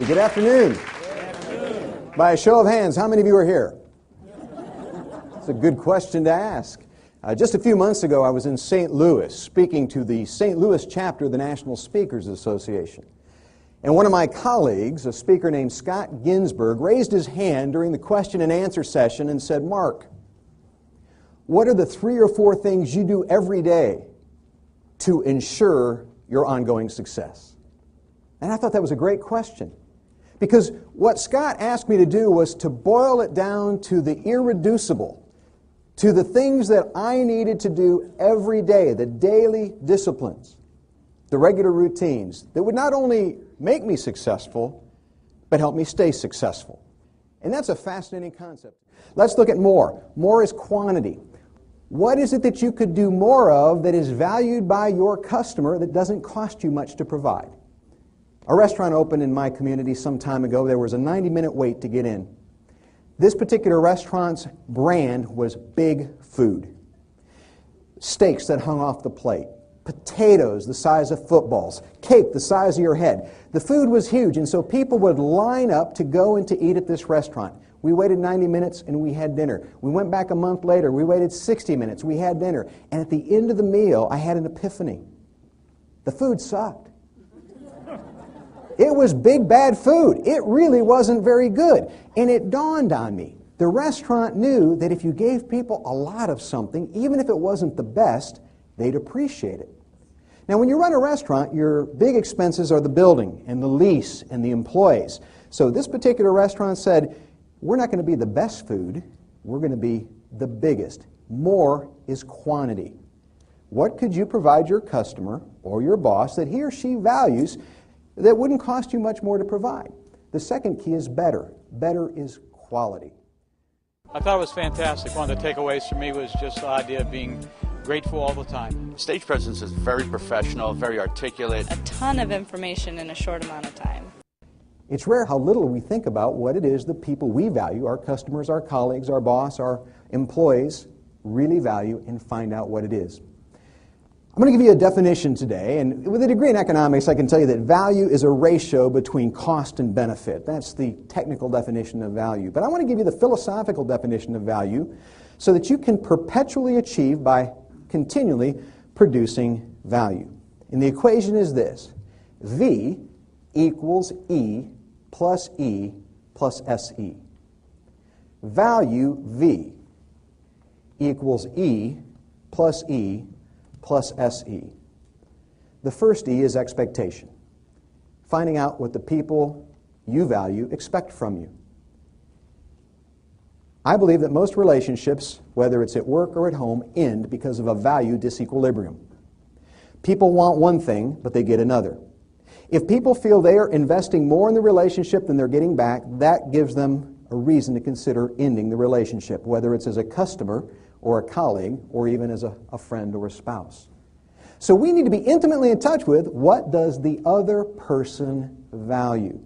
Good afternoon. By a show of hands, how many of you are here? It's a good question to ask. Just a few months ago, I was in St. Louis speaking to the St. Louis chapter of the National Speakers Association. And one of my colleagues, a speaker named Scott Ginsberg, raised his hand during the question and answer session and said, "Mark, what are the 3 or 4 things you do every day to ensure your ongoing success?" And I thought that was a great question. Because what Scott asked me to do was to boil it down to the irreducible, to the things that I needed to do every day, the daily disciplines, the regular routines that would not only make me successful, but help me stay successful. And that's a fascinating concept. Let's look at more. More is quantity. What is it that you could do more of that is valued by your customer that doesn't cost you much to provide? A restaurant opened in my community some time ago. There was a 90-minute wait to get in. This particular restaurant's brand was big food. Steaks that hung off the plate, potatoes the size of footballs, cake the size of your head. The food was huge, and so people would line up to go and to eat at this restaurant. We waited 90 minutes and we had dinner. We went back a month later. We waited 60 minutes. We had dinner. And at the end of the meal, I had an epiphany. The food sucked. It was big, bad food. It really wasn't very good. And it dawned on me. The restaurant knew that if you gave people a lot of something, even if it wasn't the best, they'd appreciate it. Now, when you run a restaurant, your big expenses are the building and the lease and the employees. So this particular restaurant said, we're not going to be the best food. We're going to be the biggest. More is quantity. What could you provide your customer or your boss that he or she values that wouldn't cost you much more to provide? The second key is better. Better is quality. I thought it was fantastic. One of the takeaways for me was just the idea of being grateful all the time. Stage presence is very professional, very articulate. A ton of information in a short amount of time. It's rare how little we think about what it is the people we value, our customers, our colleagues, our boss, our employees, really value and find out what it is. I'm going to give you a definition today, and with a degree in economics, I can tell you that value is a ratio between cost and benefit. That's the technical definition of value. But I want to give you the philosophical definition of value so that you can perpetually achieve by continually producing value. And the equation is this: V equals E plus E plus SE. Value V equals E plus E plus SE. The first E is expectation. Finding out what the people you value expect from you. I believe that most relationships, whether it's at work or at home, end because of a value disequilibrium. People want one thing, but they get another. If people feel they are investing more in the relationship than they're getting back, that gives them a reason to consider ending the relationship, whether it's as a customer or a colleague or even as a friend or a spouse. So we need to be intimately in touch with what does the other person value.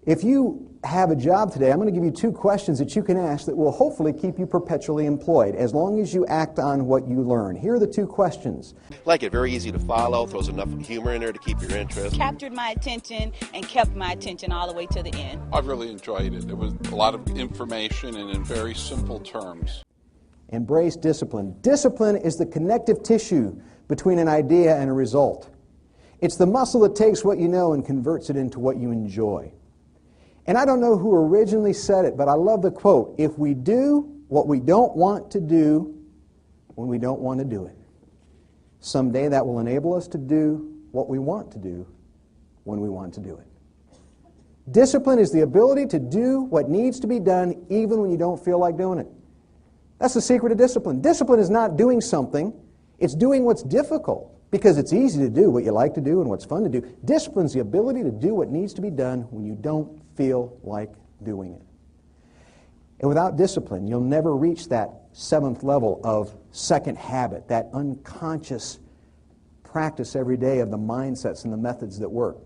If you have a job today, I'm going to give you 2 questions that you can ask that will hopefully keep you perpetually employed as long as you act on what you learn. Here are the 2 questions. Like it, very easy to follow, throws enough humor in there to keep your interest. Captured my attention and kept my attention all the way to the end. I really enjoyed it. It was a lot of information and in very simple terms. Embrace discipline. Discipline is the connective tissue between an idea and a result. It's the muscle that takes what you know and converts it into what you enjoy. And I don't know who originally said it, but I love the quote, if we do what we don't want to do when we don't want to do it, someday that will enable us to do what we want to do when we want to do it. Discipline is the ability to do what needs to be done even when you don't feel like doing it. That's the secret of discipline. Discipline is not doing something, it's doing what's difficult. Because it's easy to do what you like to do and what's fun to do. Discipline's the ability to do what needs to be done when you don't feel like doing it. And without discipline, you'll never reach that 7th level of second habit, that unconscious practice every day of the mindsets and the methods that work.